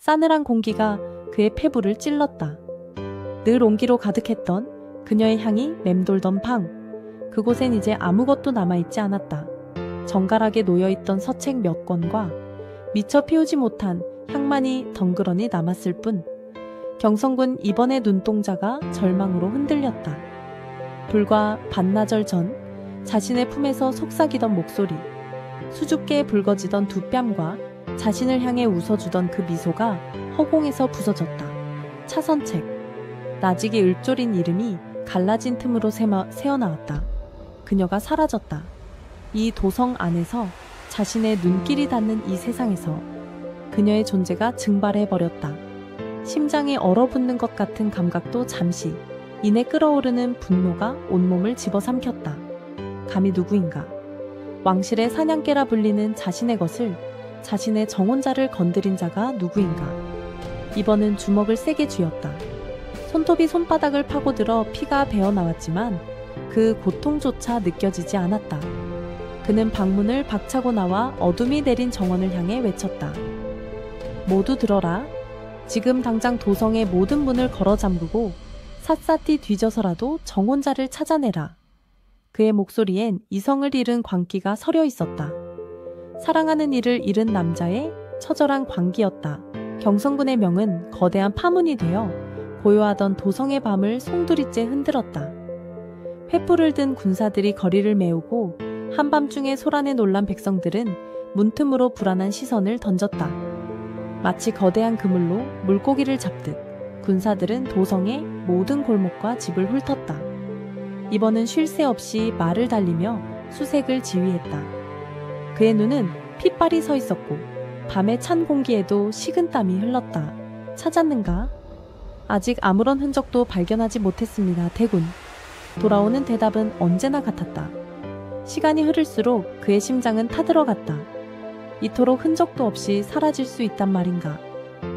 싸늘한 공기가 그의 폐부를 찔렀다. 늘 온기로 가득했던 그녀의 향이 맴돌던 방. 그곳엔 이제 아무것도 남아있지 않았다. 정갈하게 놓여있던 서책 몇 권과 미처 피우지 못한 향만이 덩그러니 남았을 뿐. 경성군 이번의 눈동자가 절망으로 흔들렸다. 불과 반나절 전 자신의 품에서 속삭이던 목소리, 수줍게 붉어지던 두 뺨과 자신을 향해 웃어주던 그 미소가 허공에서 부서졌다. 차선책, 나직이 읊조린 이름이 갈라진 틈으로 새어나왔다. 그녀가 사라졌다. 이 도성 안에서, 자신의 눈길이 닿는 이 세상에서 그녀의 존재가 증발해버렸다. 심장이 얼어붙는 것 같은 감각도 잠시, 이내 끓어오르는 분노가 온몸을 집어삼켰다. 감히 누구인가? 왕실의 사냥개라 불리는 자신의 것을, 자신의 정혼자를 건드린 자가 누구인가? 이번은 주먹을 세게 쥐었다. 손톱이 손바닥을 파고들어 피가 배어나왔지만 그 고통조차 느껴지지 않았다. 그는 방문을 박차고 나와 어둠이 내린 정원을 향해 외쳤다. 모두 들어라. 지금 당장 도성의 모든 문을 걸어 잠그고 샅샅이 뒤져서라도 정혼자를 찾아내라. 그의 목소리엔 이성을 잃은 광기가 서려 있었다. 사랑하는 이를 잃은 남자의 처절한 광기였다. 경성군의 명은 거대한 파문이 되어 고요하던 도성의 밤을 송두리째 흔들었다. 횃불을 든 군사들이 거리를 메우고 한밤중에 소란에 놀란 백성들은 문틈으로 불안한 시선을 던졌다. 마치 거대한 그물로 물고기를 잡듯 군사들은 도성의 모든 골목과 집을 훑었다. 이번은 쉴 새 없이 말을 달리며 수색을 지휘했다. 그의 눈은 핏발이 서 있었고 밤의 찬 공기에도 식은땀이 흘렀다. 찾았는가? 아직 아무런 흔적도 발견하지 못했습니다, 대군. 돌아오는 대답은 언제나 같았다. 시간이 흐를수록 그의 심장은 타들어갔다. 이토록 흔적도 없이 사라질 수 있단 말인가.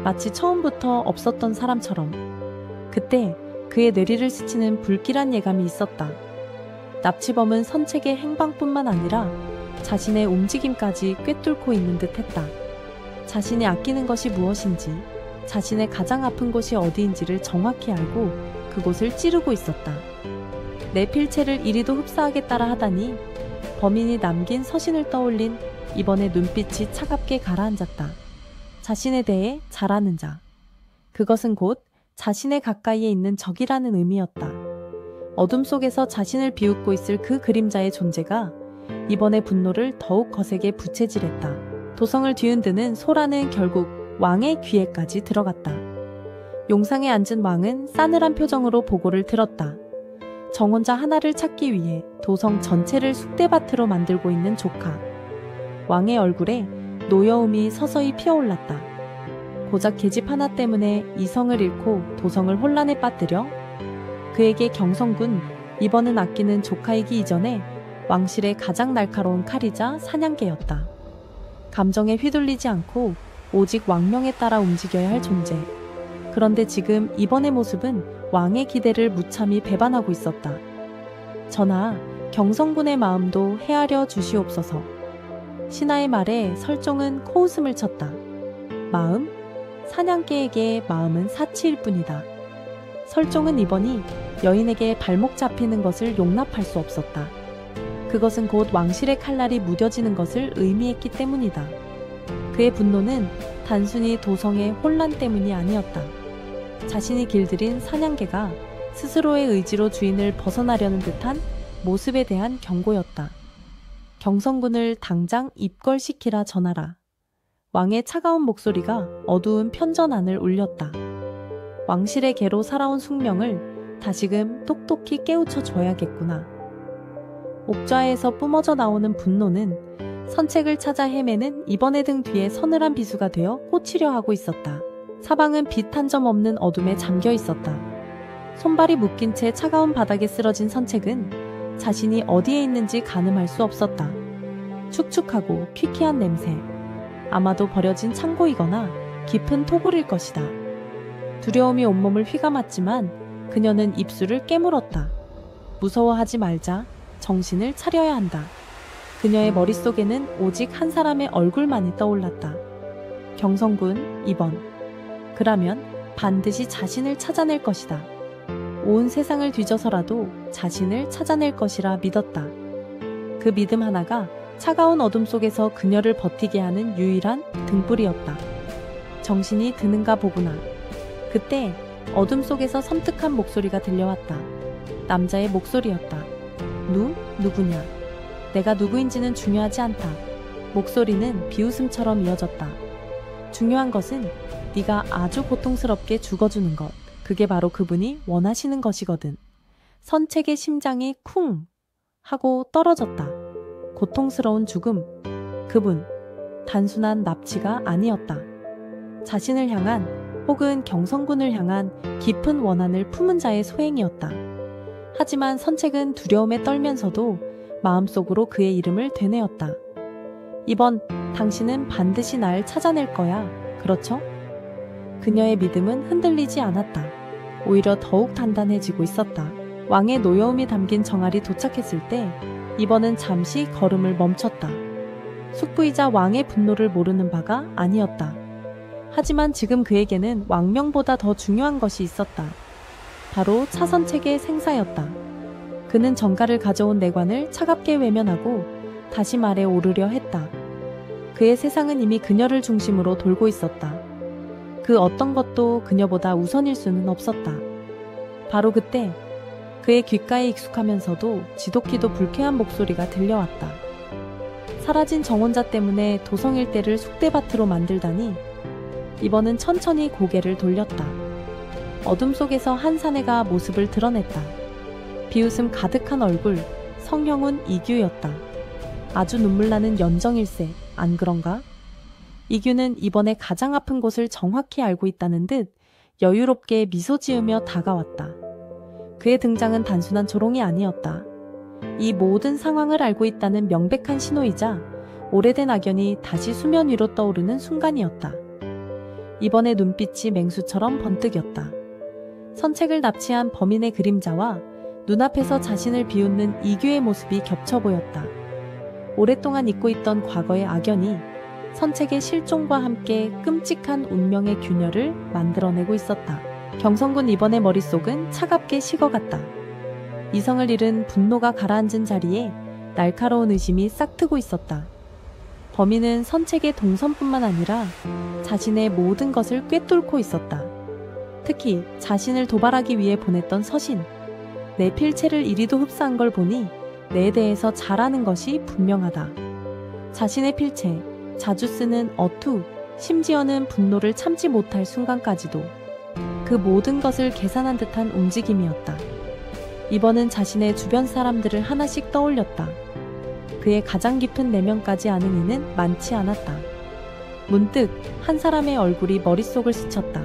마치 처음부터 없었던 사람처럼. 그때 그의 뇌리를 스치는 불길한 예감이 있었다. 납치범은 선책의 행방뿐만 아니라 자신의 움직임까지 꿰뚫고 있는 듯 했다. 자신이 아끼는 것이 무엇인지, 자신의 가장 아픈 곳이 어디인지를 정확히 알고 그곳을 찌르고 있었다. 내 필체를 이리도 흡사하겠다라 하다니 범인이 남긴 서신을 떠올린 이번의 눈빛이 차갑게 가라앉았다. 자신에 대해 잘 아는 자. 그것은 곧 자신의 가까이에 있는 적이라는 의미였다. 어둠 속에서 자신을 비웃고 있을 그 그림자의 존재가 이번의 분노를 더욱 거세게 부채질했다. 도성을 뒤흔드는 소란은 결국 왕의 귀에까지 들어갔다. 용상에 앉은 왕은 싸늘한 표정으로 보고를 들었다. 정혼자 하나를 찾기 위해 도성 전체를 쑥대밭으로 만들고 있는 조카. 왕의 얼굴에 노여움이 서서히 피어올랐다. 고작 계집 하나 때문에 이성을 잃고 도성을 혼란에 빠뜨려? 그에게 경성군, 이번은 아끼는 조카이기 이전에 왕실의 가장 날카로운 칼이자 사냥개였다. 감정에 휘둘리지 않고 오직 왕명에 따라 움직여야 할 존재. 그런데 지금 이번의 모습은 왕의 기대를 무참히 배반하고 있었다. 전하, 경성군의 마음도 헤아려 주시옵소서. 신하의 말에 설종은 코웃음을 쳤다. 마음? 사냥개에게 마음은 사치일 뿐이다. 설종은 이번이 여인에게 발목 잡히는 것을 용납할 수 없었다. 그것은 곧 왕실의 칼날이 무뎌지는 것을 의미했기 때문이다. 그의 분노는 단순히 도성의 혼란 때문이 아니었다. 자신이 길들인 사냥개가 스스로의 의지로 주인을 벗어나려는 듯한 모습에 대한 경고였다. 경성군을 당장 입궐시키라 전하라. 왕의 차가운 목소리가 어두운 편전 안을 울렸다. 왕실의 개로 살아온 숙명을 다시금 똑똑히 깨우쳐 줘야겠구나. 옥좌에서 뿜어져 나오는 분노는 선책을 찾아 헤매는 이번의 등 뒤에 서늘한 비수가 되어 꽂히려 하고 있었다. 사방은 빛 한 점 없는 어둠에 잠겨 있었다. 손발이 묶인 채 차가운 바닥에 쓰러진 선책은 자신이 어디에 있는지 가늠할 수 없었다. 축축하고 퀴퀴한 냄새. 아마도 버려진 창고이거나 깊은 토굴일 것이다. 두려움이 온몸을 휘감았지만 그녀는 입술을 깨물었다. 무서워하지 말자. 정신을 차려야 한다. 그녀의 머릿속에는 오직 한 사람의 얼굴만이 떠올랐다. 경성군 2번. 그라면 반드시 자신을 찾아낼 것이다. 온 세상을 뒤져서라도 자신을 찾아낼 것이라 믿었다. 그 믿음 하나가 차가운 어둠 속에서 그녀를 버티게 하는 유일한 등불이었다. 정신이 드는가 보구나. 그때 어둠 속에서 섬뜩한 목소리가 들려왔다. 남자의 목소리였다. 누구냐? 내가 누구인지는 중요하지 않다. 목소리는 비웃음처럼 이어졌다. 중요한 것은 네가 아주 고통스럽게 죽어주는 것. 그게 바로 그분이 원하시는 것이거든. 선책의 심장이 쿵 하고 떨어졌다. 고통스러운 죽음. 그분. 단순한 납치가 아니었다. 자신을 향한 혹은 경성군을 향한 깊은 원한을 품은 자의 소행이었다. 하지만 선책은 두려움에 떨면서도 마음속으로 그의 이름을 되뇌었다. 이번 당신은 반드시 날 찾아낼 거야. 그렇죠? 그녀의 믿음은 흔들리지 않았다. 오히려 더욱 단단해지고 있었다. 왕의 노여움이 담긴 정알이 도착했을 때 이번은 잠시 걸음을 멈췄다. 숙부이자 왕의 분노를 모르는 바가 아니었다. 하지만 지금 그에게는 왕명보다 더 중요한 것이 있었다. 바로 차선책의 생사였다. 그는 정갈을 가져온 내관을 차갑게 외면하고 다시 말에 오르려 했다. 그의 세상은 이미 그녀를 중심으로 돌고 있었다. 그 어떤 것도 그녀보다 우선일 수는 없었다. 바로 그때 그의 귓가에 익숙하면서도 지독히도 불쾌한 목소리가 들려왔다. 사라진 정혼자 때문에 도성 일대를 쑥대밭으로 만들다니. 이번은 천천히 고개를 돌렸다. 어둠 속에서 한 사내가 모습을 드러냈다. 비웃음 가득한 얼굴, 성형은 이규였다. 아주 눈물나는 연정일세, 안 그런가? 이규는 이번에 가장 아픈 곳을 정확히 알고 있다는 듯 여유롭게 미소 지으며 다가왔다. 그의 등장은 단순한 조롱이 아니었다. 이 모든 상황을 알고 있다는 명백한 신호이자 오래된 악연이 다시 수면 위로 떠오르는 순간이었다. 이번에 눈빛이 맹수처럼 번뜩였다. 선책을 납치한 범인의 그림자와 눈앞에서 자신을 비웃는 이규의 모습이 겹쳐 보였다. 오랫동안 잊고 있던 과거의 악연이 선책의 실종과 함께 끔찍한 운명의 균열을 만들어내고 있었다. 경성군 이번의 머릿속은 차갑게 식어갔다. 이성을 잃은 분노가 가라앉은 자리에 날카로운 의심이 싹트고 있었다. 범인은 선책의 동선뿐만 아니라 자신의 모든 것을 꿰뚫고 있었다. 특히 자신을 도발하기 위해 보냈던 서신. 내 필체를 이리도 흡사한 걸 보니 내에 대해서 잘 아는 것이 분명하다. 자신의 필체, 자주 쓰는 어투, 심지어는 분노를 참지 못할 순간까지도 그 모든 것을 계산한 듯한 움직임이었다. 이번은 자신의 주변 사람들을 하나씩 떠올렸다. 그의 가장 깊은 내면까지 아는 이는 많지 않았다. 문득 한 사람의 얼굴이 머릿속을 스쳤다.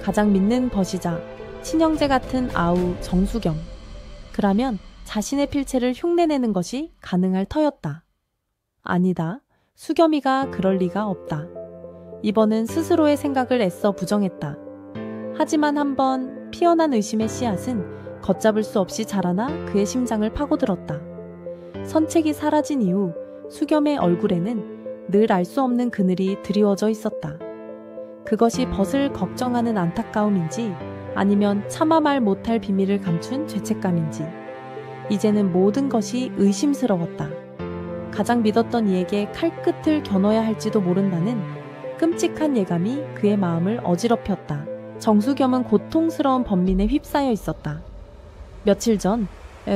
가장 믿는 벗이자 친형제 같은 아우 정수겸. 그라면 자신의 필체를 흉내내는 것이 가능할 터였다. 아니다. 수겸이가 그럴 리가 없다. 이번은 스스로의 생각을 애써 부정했다. 하지만 한번 피어난 의심의 씨앗은 걷잡을 수 없이 자라나 그의 심장을 파고들었다. 선책이 사라진 이후 수겸의 얼굴에는 늘 알 수 없는 그늘이 드리워져 있었다. 그것이 벗을 걱정하는 안타까움인지 아니면 차마 말 못할 비밀을 감춘 죄책감인지 이제는 모든 것이 의심스러웠다. 가장 믿었던 이에게 칼끝을 겨눠야 할지도 모른다는 끔찍한 예감이 그의 마음을 어지럽혔다. 정수겸은 고통스러운 번민에 휩싸여 있었다. 며칠 전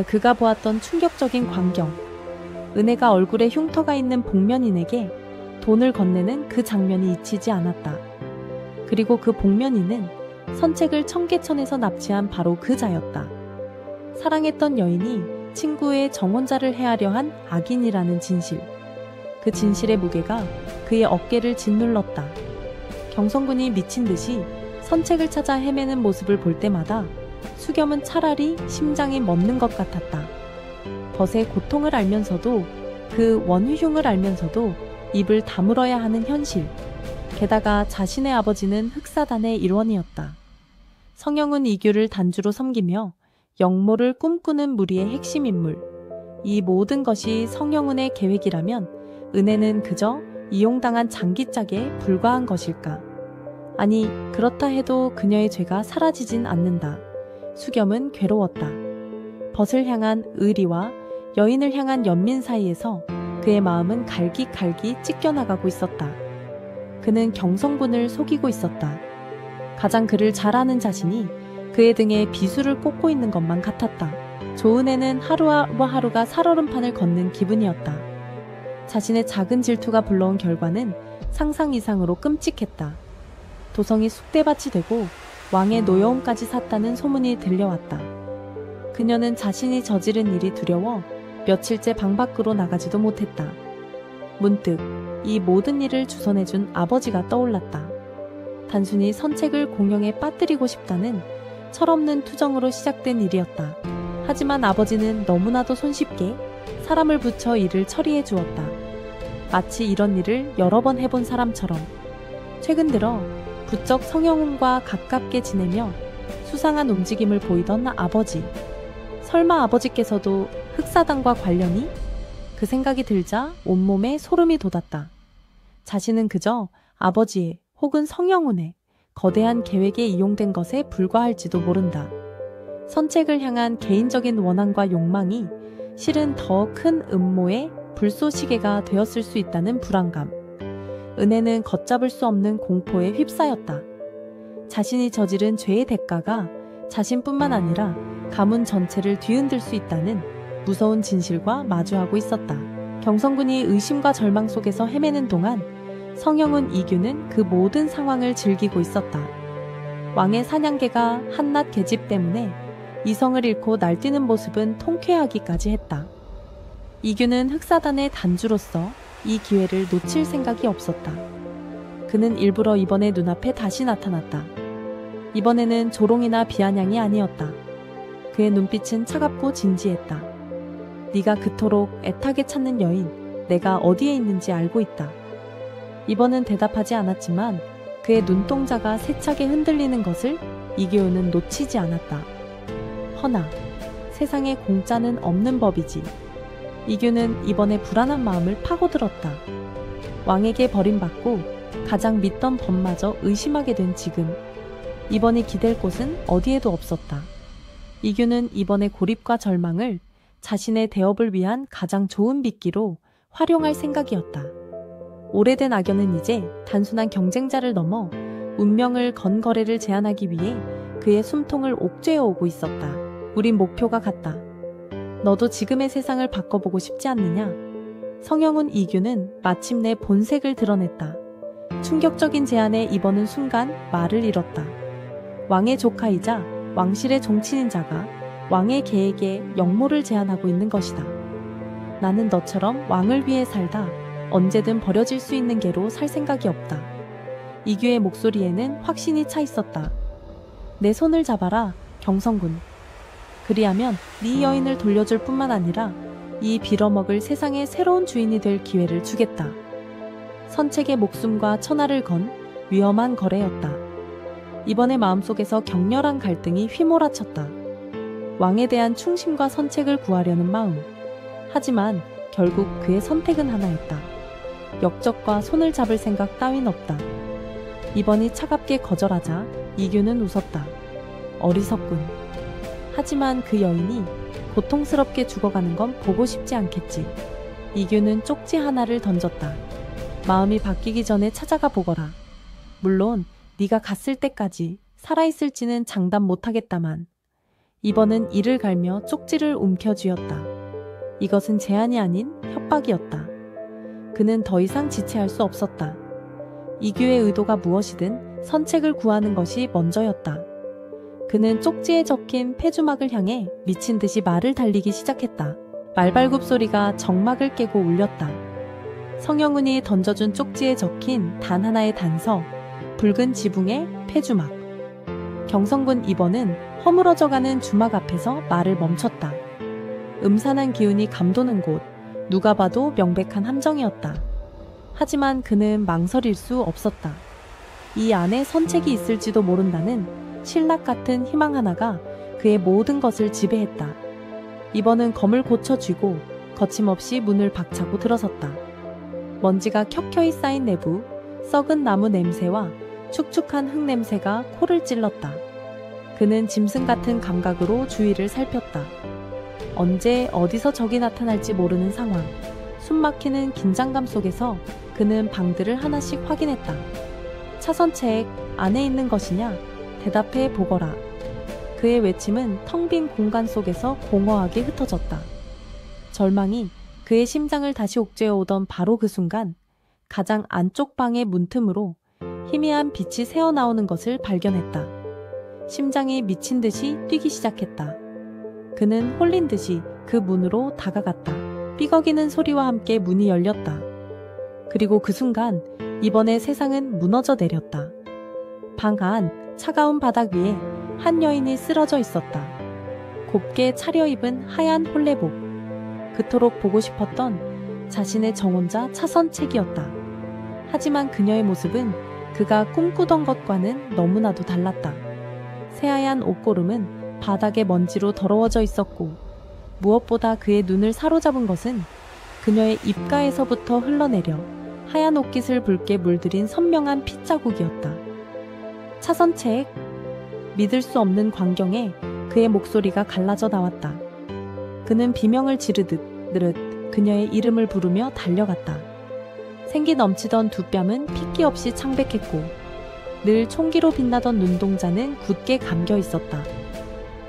그가 보았던 충격적인 광경. 은혜가 얼굴에 흉터가 있는 복면인에게 돈을 건네는 그 장면이 잊히지 않았다. 그리고 그 복면인은 선책을 청계천에서 납치한 바로 그 자였다. 사랑했던 여인이 친구의 정혼자를 해하려 한 악인이라는 진실. 그 진실의 무게가 그의 어깨를 짓눌렀다. 경성군이 미친 듯이 선책을 찾아 헤매는 모습을 볼 때마다 수겸은 차라리 심장이 멎는 것 같았다. 벗의 고통을 알면서도 그 원흉을 알면서도 입을 다물어야 하는 현실. 게다가 자신의 아버지는 흑사단의 일원이었다. 성형은 이규를 단주로 섬기며 영모를 꿈꾸는 무리의 핵심 인물. 이 모든 것이 성형은의 계획이라면 은혜는 그저 이용당한 장기짝에 불과한 것일까? 아니, 그렇다 해도 그녀의 죄가 사라지진 않는다. 수겸은 괴로웠다. 벗을 향한 의리와 여인을 향한 연민 사이에서 그의 마음은 갈기갈기 찢겨나가고 있었다. 그는 경성군을 속이고 있었다. 가장 그를 잘 아는 자신이 그의 등에 비수를 꽂고 있는 것만 같았다. 조은혜는 하루가 살얼음판을 걷는 기분이었다. 자신의 작은 질투가 불러온 결과는 상상 이상으로 끔찍했다. 도성이 쑥대밭이 되고 왕의 노여움까지 샀다는 소문이 들려왔다. 그녀는 자신이 저지른 일이 두려워 며칠째 방 밖으로 나가지도 못했다. 문득 이 모든 일을 주선해준 아버지가 떠올랐다. 단순히 선책을 공영에 빠뜨리고 싶다는 철없는 투정으로 시작된 일이었다. 하지만 아버지는 너무나도 손쉽게 사람을 붙여 일을 처리해 주었다. 마치 이런 일을 여러 번 해본 사람처럼. 최근 들어 부쩍 성영훈과 가깝게 지내며 수상한 움직임을 보이던 아버지. 설마 아버지께서도 흑사당과 관련이? 그 생각이 들자 온몸에 소름이 돋았다. 자신은 그저 아버지의 혹은 성영훈의 거대한 계획에 이용된 것에 불과할지도 모른다. 선책을 향한 개인적인 원한과 욕망이 실은 더 큰 음모의 불쏘시개가 되었을 수 있다는 불안감. 은혜는 걷잡을 수 없는 공포에 휩싸였다. 자신이 저지른 죄의 대가가 자신뿐만 아니라 가문 전체를 뒤흔들 수 있다는 무서운 진실과 마주하고 있었다. 경성군이 의심과 절망 속에서 헤매는 동안 성영훈 이규는 그 모든 상황을 즐기고 있었다. 왕의 사냥개가 한낱 계집 때문에 이성을 잃고 날뛰는 모습은 통쾌하기까지 했다. 이규는 흑사단의 단주로서 이 기회를 놓칠 생각이 없었다. 그는 일부러 이번에 눈앞에 다시 나타났다. 이번에는 조롱이나 비아냥이 아니었다. 그의 눈빛은 차갑고 진지했다. 네가 그토록 애타게 찾는 여인, 내가 어디에 있는지 알고 있다. 이번은 대답하지 않았지만 그의 눈동자가 세차게 흔들리는 것을 이규는 놓치지 않았다. 허나 세상에 공짜는 없는 법이지. 이규는 이번에 불안한 마음을 파고들었다. 왕에게 버림받고 가장 믿던 법마저 의심하게 된 지금, 이번이 기댈 곳은 어디에도 없었다. 이규는 이번의 고립과 절망을 자신의 대업을 위한 가장 좋은 미끼로 활용할 생각이었다. 오래된 악연은 이제 단순한 경쟁자를 넘어 운명을 건 거래를 제한하기 위해 그의 숨통을 옥죄어 오고 있었다. 우린 목표가 같다. 너도 지금의 세상을 바꿔보고 싶지 않느냐? 성영훈 이규는 마침내 본색을 드러냈다. 충격적인 제안에 이번은 순간 말을 잃었다. 왕의 조카이자 왕실의 종친인 자가 왕의 계획에 역모를 제안하고 있는 것이다. 나는 너처럼 왕을 위해 살다 언제든 버려질 수 있는 개로 살 생각이 없다. 이규의 목소리에는 확신이 차 있었다. 내 손을 잡아라, 경성군. 그리하면 네 여인을 돌려줄 뿐만 아니라 이 빌어먹을 세상의 새로운 주인이 될 기회를 주겠다. 선책의 목숨과 천하를 건 위험한 거래였다. 이번에 마음속에서 격렬한 갈등이 휘몰아쳤다. 왕에 대한 충심과 선책을 구하려는 마음. 하지만 결국 그의 선택은 하나였다. 역적과 손을 잡을 생각 따윈 없다. 이번이 차갑게 거절하자 이규는 웃었다. 어리석군. 하지만 그 여인이 고통스럽게 죽어가는 건 보고 싶지 않겠지. 이규는 쪽지 하나를 던졌다. 마음이 바뀌기 전에 찾아가 보거라. 물론 네가 갔을 때까지 살아있을지는 장담 못하겠다만. 이번은 이를 갈며 쪽지를 움켜쥐었다. 이것은 제안이 아닌 협박이었다. 그는 더 이상 지체할 수 없었다. 이규의 의도가 무엇이든 선책을 구하는 것이 먼저였다. 그는 쪽지에 적힌 폐주막을 향해 미친 듯이 말을 달리기 시작했다. 말발굽 소리가 정막을 깨고 울렸다. 성영훈이 던져준 쪽지에 적힌 단 하나의 단서, 붉은 지붕의 폐주막. 경성군 2번은 허물어져가는 주막 앞에서 말을 멈췄다. 음산한 기운이 감도는 곳, 누가 봐도 명백한 함정이었다. 하지만 그는 망설일 수 없었다. 이 안에 선책이 있을지도 모른다는 신락 같은 희망 하나가 그의 모든 것을 지배했다. 이번은 검을 고쳐쥐고 거침없이 문을 박차고 들어섰다. 먼지가 켜켜이 쌓인 내부, 썩은 나무 냄새와 축축한 흙 냄새가 코를 찔렀다. 그는 짐승 같은 감각으로 주위를 살폈다. 언제 어디서 적이 나타날지 모르는 상황. 숨막히는 긴장감 속에서 그는 방들을 하나씩 확인했다. 차선책 안에 있는 것이냐? 대답해 보거라. 그의 외침은 텅 빈 공간 속에서 공허하게 흩어졌다. 절망이 그의 심장을 다시 옥죄어 오던 바로 그 순간 가장 안쪽 방의 문틈으로 희미한 빛이 새어나오는 것을 발견했다. 심장이 미친 듯이 뛰기 시작했다. 그는 홀린 듯이 그 문으로 다가갔다. 삐걱이는 소리와 함께 문이 열렸다. 그리고 그 순간 이번에 세상은 무너져 내렸다. 방 안 차가운 바닥 위에 한 여인이 쓰러져 있었다. 곱게 차려입은 하얀 홀레복. 그토록 보고 싶었던 자신의 정혼자 차선책이었다. 하지만 그녀의 모습은 그가 꿈꾸던 것과는 너무나도 달랐다. 새하얀 옷고름은 바닥에 먼지로 더러워져 있었고 무엇보다 그의 눈을 사로잡은 것은 그녀의 입가에서부터 흘러내려 하얀 옷깃을 붉게 물들인 선명한 핏자국이었다. 차선책. 믿을 수 없는 광경에 그의 목소리가 갈라져 나왔다. 그는 비명을 지르듯 느릿 그녀의 이름을 부르며 달려갔다. 생기 넘치던 두 뺨은 핏기 없이 창백했고 늘 총기로 빛나던 눈동자는 굳게 감겨 있었다.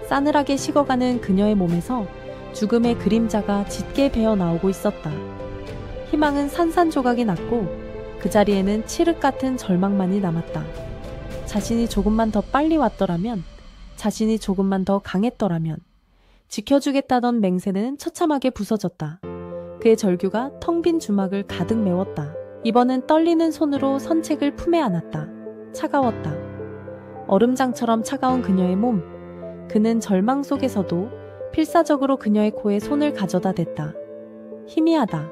싸늘하게 식어가는 그녀의 몸에서 죽음의 그림자가 짙게 배어 나오고 있었다. 희망은 산산조각이 났고 그 자리에는 칠흑 같은 절망만이 남았다. 자신이 조금만 더 빨리 왔더라면, 자신이 조금만 더 강했더라면, 지켜주겠다던 맹세는 처참하게 부서졌다. 그의 절규가 텅 빈 주막을 가득 메웠다. 이번은 떨리는 손으로 선책을 품에 안았다. 차가웠다. 얼음장처럼 차가운 그녀의 몸. 그는 절망 속에서도 필사적으로 그녀의 코에 손을 가져다 댔다. 희미하다.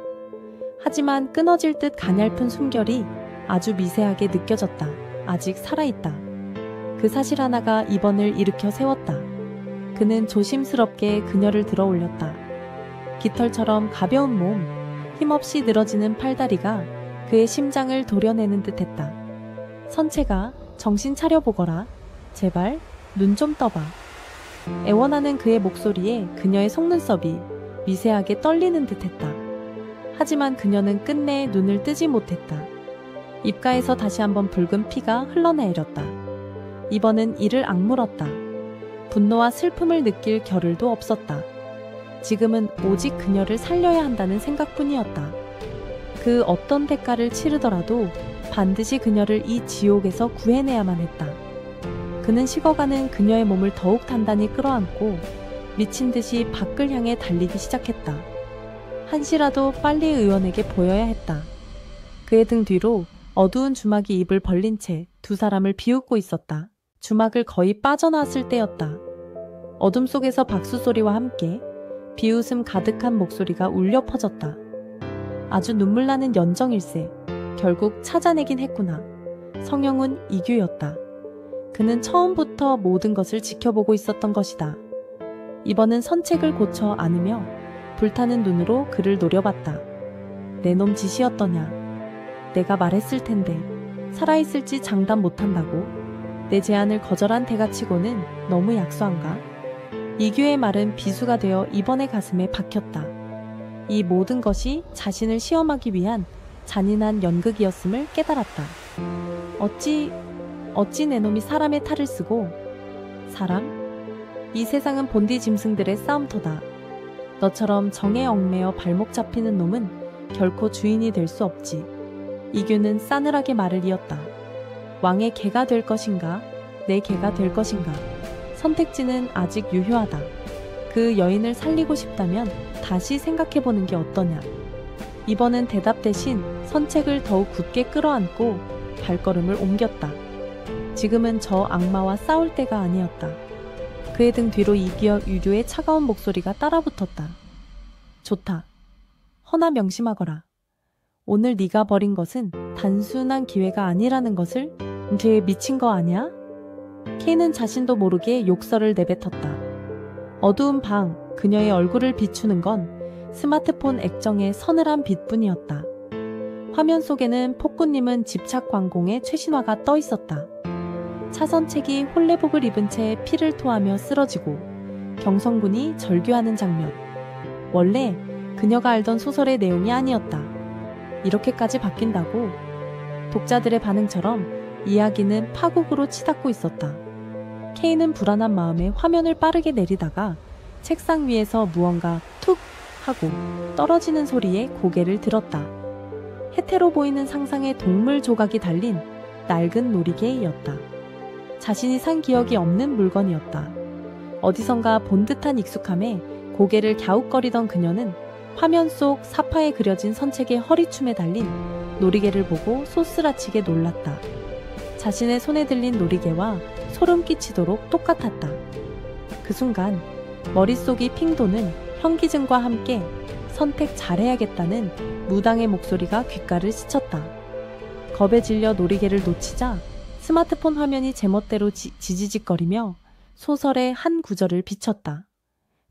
하지만 끊어질 듯 가냘픈 숨결이 아주 미세하게 느껴졌다. 아직 살아있다. 그 사실 하나가 입원을 일으켜 세웠다. 그는 조심스럽게 그녀를 들어 올렸다. 깃털처럼 가벼운 몸, 힘없이 늘어지는 팔다리가 그의 심장을 도려내는 듯했다. 선체가 정신 차려보거라. 제발 눈 좀 떠봐. 애원하는 그의 목소리에 그녀의 속눈썹이 미세하게 떨리는 듯했다. 하지만 그녀는 끝내 눈을 뜨지 못했다. 입가에서 다시 한번 붉은 피가 흘러내렸다. 이번은 이를 악물었다. 분노와 슬픔을 느낄 겨를도 없었다. 지금은 오직 그녀를 살려야 한다는 생각뿐이었다. 그 어떤 대가를 치르더라도 반드시 그녀를 이 지옥에서 구해내야만 했다. 그는 식어가는 그녀의 몸을 더욱 단단히 끌어안고 미친 듯이 밖을 향해 달리기 시작했다. 한시라도 빨리 의원에게 보여야 했다. 그의 등 뒤로 어두운 주막이 입을 벌린 채 두 사람을 비웃고 있었다. 주막을 거의 빠져나왔을 때였다. 어둠 속에서 박수 소리와 함께 비웃음 가득한 목소리가 울려 퍼졌다. 아주 눈물나는 연정일세. 결국 찾아내긴 했구나. 성형은 이규였다. 그는 처음부터 모든 것을 지켜보고 있었던 것이다. 이번은 선책을 고쳐 안으며 불타는 눈으로 그를 노려봤다. 내 놈 짓이었더냐. 내가 말했을 텐데 살아있을지 장담 못한다고. 내 제안을 거절한 대가치고는 너무 약소한가? 이규의 말은 비수가 되어 이번의 가슴에 박혔다. 이 모든 것이 자신을 시험하기 위한 잔인한 연극이었음을 깨달았다. 어찌 내 놈이 사람의 탈을 쓰고. 사람? 이 세상은 본디 짐승들의 싸움터다. 너처럼 정에 얽매여 발목 잡히는 놈은 결코 주인이 될 수 없지. 이규는 싸늘하게 말을 이었다. 왕의 개가 될 것인가? 내 개가 될 것인가? 선택지는 아직 유효하다. 그 여인을 살리고 싶다면 다시 생각해보는 게 어떠냐. 이번은 대답 대신 선책을 더욱 굳게 끌어안고 발걸음을 옮겼다. 지금은 저 악마와 싸울 때가 아니었다. 그의 등 뒤로 이기어 유교의 차가운 목소리가 따라붙었다. 좋다. 허나 명심하거라. 오늘 네가 벌인 것은 단순한 기회가 아니라는 것을. 걔 미친 거 아니야? 케이는 자신도 모르게 욕설을 내뱉었다. 어두운 방, 그녀의 얼굴을 비추는 건 스마트폰 액정의 서늘한 빛뿐이었다. 화면 속에는 폭군님은 집착 광공의 최신화가 떠 있었다. 차선책이 홀레복을 입은 채 피를 토하며 쓰러지고 경성군이 절규하는 장면. 원래 그녀가 알던 소설의 내용이 아니었다. 이렇게까지 바뀐다고? 독자들의 반응처럼 이야기는 파국으로 치닫고 있었다. 케이는 불안한 마음에 화면을 빠르게 내리다가 책상 위에서 무언가 툭 하고 떨어지는 소리에 고개를 들었다. 해태로 보이는 상상의 동물 조각이 달린 낡은 놀이개였다. 자신이 산 기억이 없는 물건이었다. 어디선가 본 듯한 익숙함에 고개를 갸웃거리던 그녀는 화면 속 사파에 그려진 선책의 허리춤에 달린 놀이개를 보고 소스라치게 놀랐다. 자신의 손에 들린 놀이개와 소름 끼치도록 똑같았다. 그 순간 머릿속이 핑 도는 현기증과 함께 선택 잘해야겠다는 무당의 목소리가 귓가를 스쳤다. 겁에 질려 놀이개를 놓치자 스마트폰 화면이 제멋대로 지지직거리며 소설의 한 구절을 비췄다.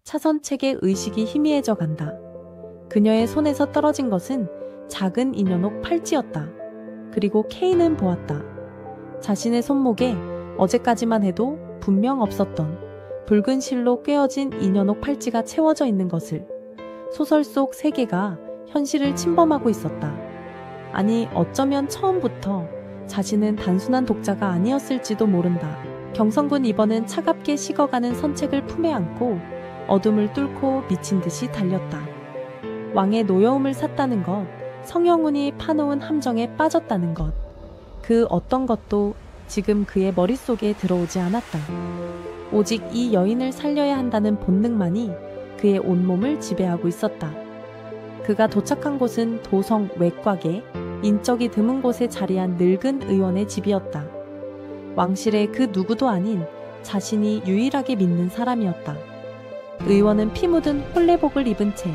차선책의 의식이 희미해져 간다. 그녀의 손에서 떨어진 것은 작은 인연옥 팔찌였다. 그리고 케이는 보았다. 자신의 손목에 어제까지만 해도 분명 없었던 붉은 실로 꿰어진 인연옥 팔찌가 채워져 있는 것을. 소설 속 세계가 현실을 침범하고 있었다. 아니, 어쩌면 처음부터 자신은 단순한 독자가 아니었을지도 모른다. 경성군 2번은 차갑게 식어가는 선책을 품에 안고 어둠을 뚫고 미친 듯이 달렸다. 왕의 노여움을 샀다는 것, 성영훈이 파놓은 함정에 빠졌다는 것, 그 어떤 것도 지금 그의 머릿속에 들어오지 않았다. 오직 이 여인을 살려야 한다는 본능만이 그의 온몸을 지배하고 있었다. 그가 도착한 곳은 도성 외곽의 인적이 드문 곳에 자리한 늙은 의원의 집이었다. 왕실의 그 누구도 아닌 자신이 유일하게 믿는 사람이었다. 의원은 피 묻은 홀레복을 입은 채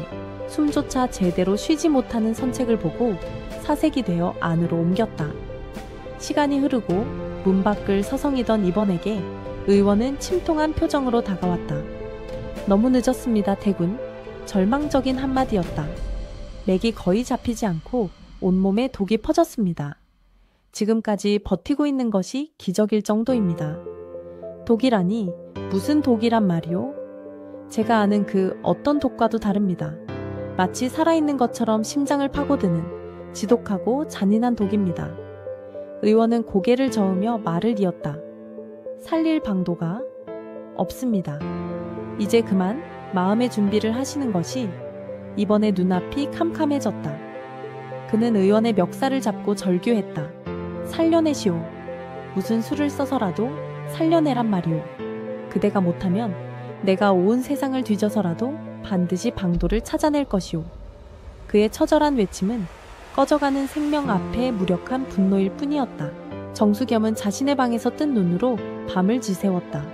숨조차 제대로 쉬지 못하는 선책을 보고 사색이 되어 안으로 옮겼다. 시간이 흐르고 문 밖을 서성이던 이번에게 의원은 침통한 표정으로 다가왔다. 너무 늦었습니다, 대군. 절망적인 한마디였다. 맥이 거의 잡히지 않고 온몸에 독이 퍼졌습니다. 지금까지 버티고 있는 것이 기적일 정도입니다. 독이라니 무슨 독이란 말이오? 제가 아는 그 어떤 독과도 다릅니다. 마치 살아있는 것처럼 심장을 파고드는 지독하고 잔인한 독입니다. 의원은 고개를 저으며 말을 이었다. 살릴 방도가 없습니다. 이제 그만 마음의 준비를 하시는 것이. 이번에 눈앞이 캄캄해졌다. 그는 의원의 멱살을 잡고 절규했다. 살려내시오. 무슨 수를 써서라도 살려내란 말이오. 그대가 못하면 내가 온 세상을 뒤져서라도 반드시 방도를 찾아낼 것이오. 그의 처절한 외침은 꺼져가는 생명 앞에 무력한 분노일 뿐이었다. 정수겸은 자신의 방에서 뜬 눈으로 밤을 지새웠다.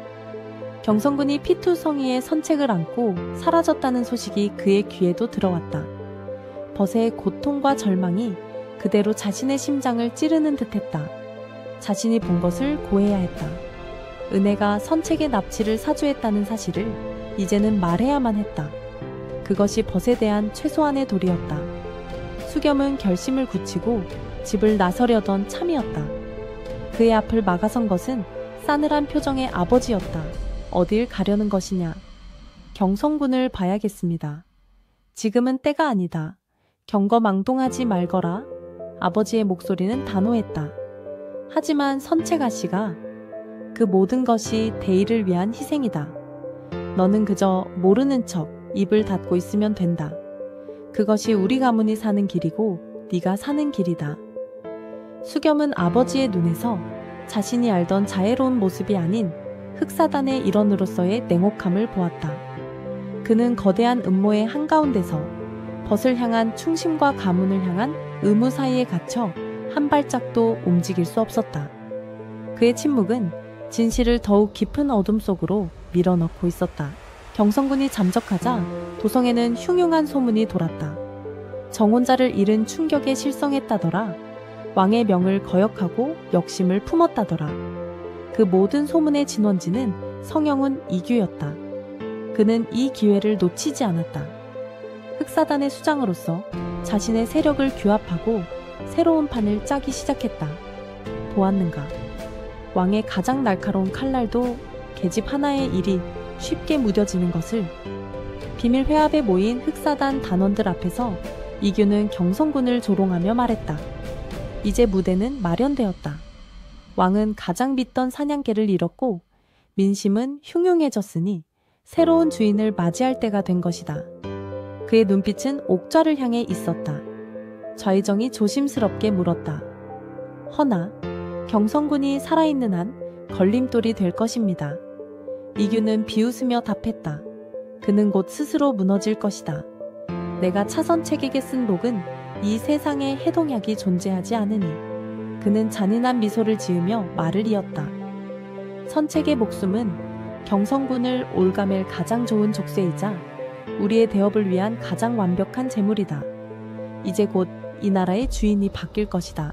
경성군이 피투성이의 선책을 안고 사라졌다는 소식이 그의 귀에도 들어왔다. 벗의 고통과 절망이 그대로 자신의 심장을 찌르는 듯했다. 자신이 본 것을 고해야 했다. 은혜가 선책의 납치를 사주했다는 사실을 이제는 말해야만 했다. 그것이 벗에 대한 최소한의 도리였다. 수겸은 결심을 굳히고 집을 나서려던 참이었다. 그의 앞을 막아선 것은 싸늘한 표정의 아버지였다. 어딜 가려는 것이냐. 경성군을 봐야겠습니다. 지금은 때가 아니다. 경거망동하지 말거라. 아버지의 목소리는 단호했다. 하지만 선책 아씨가 그 모든 것이 대의를 위한 희생이다. 너는 그저 모르는 척 입을 닫고 있으면 된다. 그것이 우리 가문이 사는 길이고 네가 사는 길이다. 수겸은 아버지의 눈에서 자신이 알던 자애로운 모습이 아닌 흑사단의 일원으로서의 냉혹함을 보았다. 그는 거대한 음모의 한가운데서 벗을 향한 충심과 가문을 향한 의무 사이에 갇혀 한 발짝도 움직일 수 없었다. 그의 침묵은 진실을 더욱 깊은 어둠 속으로 밀어넣고 있었다. 경성군이 잠적하자 도성에는 흉흉한 소문이 돌았다. 정혼자를 잃은 충격에 실성했다더라. 왕의 명을 거역하고 역심을 품었다더라. 그 모든 소문의 진원지는 성영훈 이규였다. 그는 이 기회를 놓치지 않았다. 흑사단의 수장으로서 자신의 세력을 규합하고 새로운 판을 짜기 시작했다. 보았는가? 왕의 가장 날카로운 칼날도 계집 하나의 일이 쉽게 무뎌지는 것을. 비밀 회합에 모인 흑사단 단원들 앞에서 이규는 경성군을 조롱하며 말했다. 이제 무대는 마련되었다. 왕은 가장 믿던 사냥개를 잃었고 민심은 흉흉해졌으니 새로운 주인을 맞이할 때가 된 것이다. 그의 눈빛은 옥좌를 향해 있었다. 좌의정이 조심스럽게 물었다. 허나 경성군이 살아있는 한 걸림돌이 될 것입니다. 이규는 비웃으며 답했다. 그는 곧 스스로 무너질 것이다. 내가 차선책에게 쓴 독은 이 세상에 해독약이 존재하지 않으니. 그는 잔인한 미소를 지으며 말을 이었다. 선책의 목숨은 경성군을 올가맬 가장 좋은 족쇄이자 우리의 대업을 위한 가장 완벽한 재물이다. 이제 곧 이 나라의 주인이 바뀔 것이다.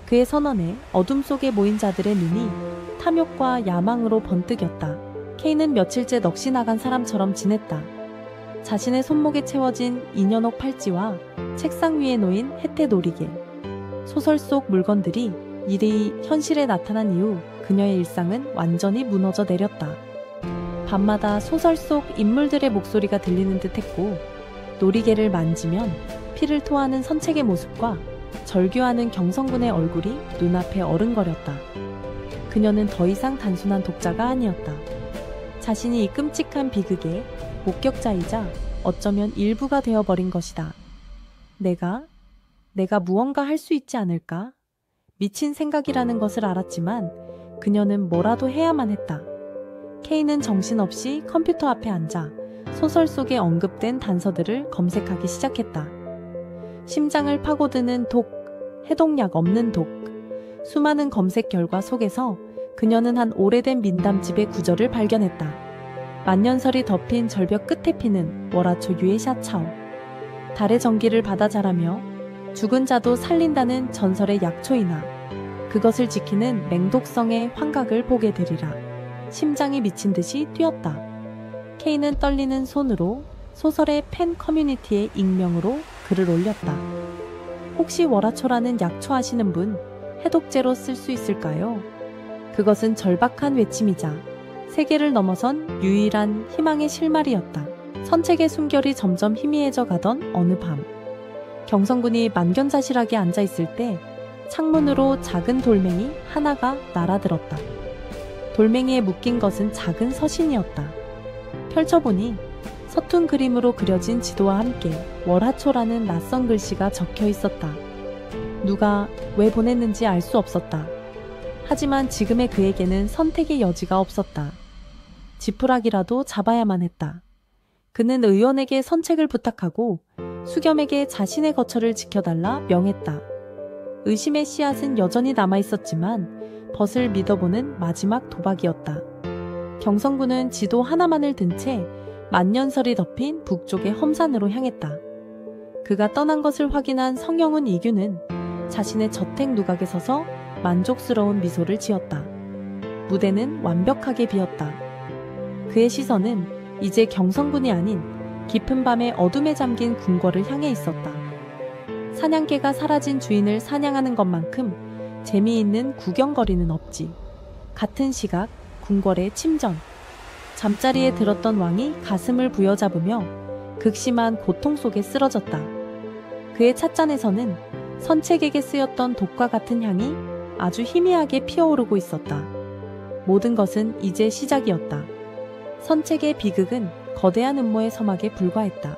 그의 선언에 어둠 속에 모인 자들의 눈이 탐욕과 야망으로 번뜩였다. 케인은 며칠째 넋이 나간 사람처럼 지냈다. 자신의 손목에 채워진 인연옥 팔찌와 책상 위에 놓인 혜태 놀이개, 소설 속 물건들이 이리 현실에 나타난 이후 그녀의 일상은 완전히 무너져 내렸다. 밤마다 소설 속 인물들의 목소리가 들리는 듯 했고 놀이개를 만지면 피를 토하는 선책의 모습과 절규하는 경성군의 얼굴이 눈앞에 어른거렸다. 그녀는 더 이상 단순한 독자가 아니었다. 자신이 이 끔찍한 비극의 목격자이자 어쩌면 일부가 되어버린 것이다. 내가 무언가 할 수 있지 않을까? 미친 생각이라는 것을 알았지만 그녀는 뭐라도 해야만 했다. 케인은 정신없이 컴퓨터 앞에 앉아 소설 속에 언급된 단서들을 검색하기 시작했다. 심장을 파고드는 독, 해독약 없는 독. 수많은 검색 결과 속에서 그녀는 한 오래된 민담집의 구절을 발견했다. 만년설이 덮인 절벽 끝에 피는 월화초 유에샤차오. 달의 전기를 받아 자라며 죽은 자도 살린다는 전설의 약초이나 그것을 지키는 맹독성의 환각을 보게 되리라. 심장이 미친 듯이 뛰었다. 케인은 떨리는 손으로 소설의 팬 커뮤니티에 익명으로 글을 올렸다. 혹시 월화초라는 약초 아시는 분 해독제로 쓸 수 있을까요? 그것은 절박한 외침이자 세계를 넘어선 유일한 희망의 실마리였다. 선책의 숨결이 점점 희미해져 가던 어느 밤, 경성군이 만견자실하게 앉아있을 때 창문으로 작은 돌멩이 하나가 날아들었다. 돌멩이에 묶인 것은 작은 서신이었다. 펼쳐보니 서툰 그림으로 그려진 지도와 함께 월화초라는 낯선 글씨가 적혀 있었다. 누가 왜 보냈는지 알 수 없었다. 하지만 지금의 그에게는 선택의 여지가 없었다. 지푸라기라도 잡아야만 했다. 그는 의원에게 선책을 부탁하고 수겸에게 자신의 거처를 지켜달라 명했다. 의심의 씨앗은 여전히 남아있었지만 벗을 믿어보는 마지막 도박이었다. 경성군은 지도 하나만을 든 채 만년설이 덮인 북쪽의 험산으로 향했다. 그가 떠난 것을 확인한 성영훈 이규는 자신의 저택 누각에 서서 만족스러운 미소를 지었다. 무대는 완벽하게 비었다. 그의 시선은 이제 경성군이 아닌 깊은 밤의 어둠에 잠긴 궁궐을 향해 있었다. 사냥개가 사라진 주인을 사냥하는 것만큼 재미있는 구경거리는 없지. 같은 시각 궁궐의 침전. 잠자리에 들었던 왕이 가슴을 부여잡으며 극심한 고통 속에 쓰러졌다. 그의 찻잔에서는 선책에게 쓰였던 독과 같은 향이 아주 희미하게 피어오르고 있었다. 모든 것은 이제 시작이었다. 선책의 비극은 거대한 음모의 서막에 불과했다.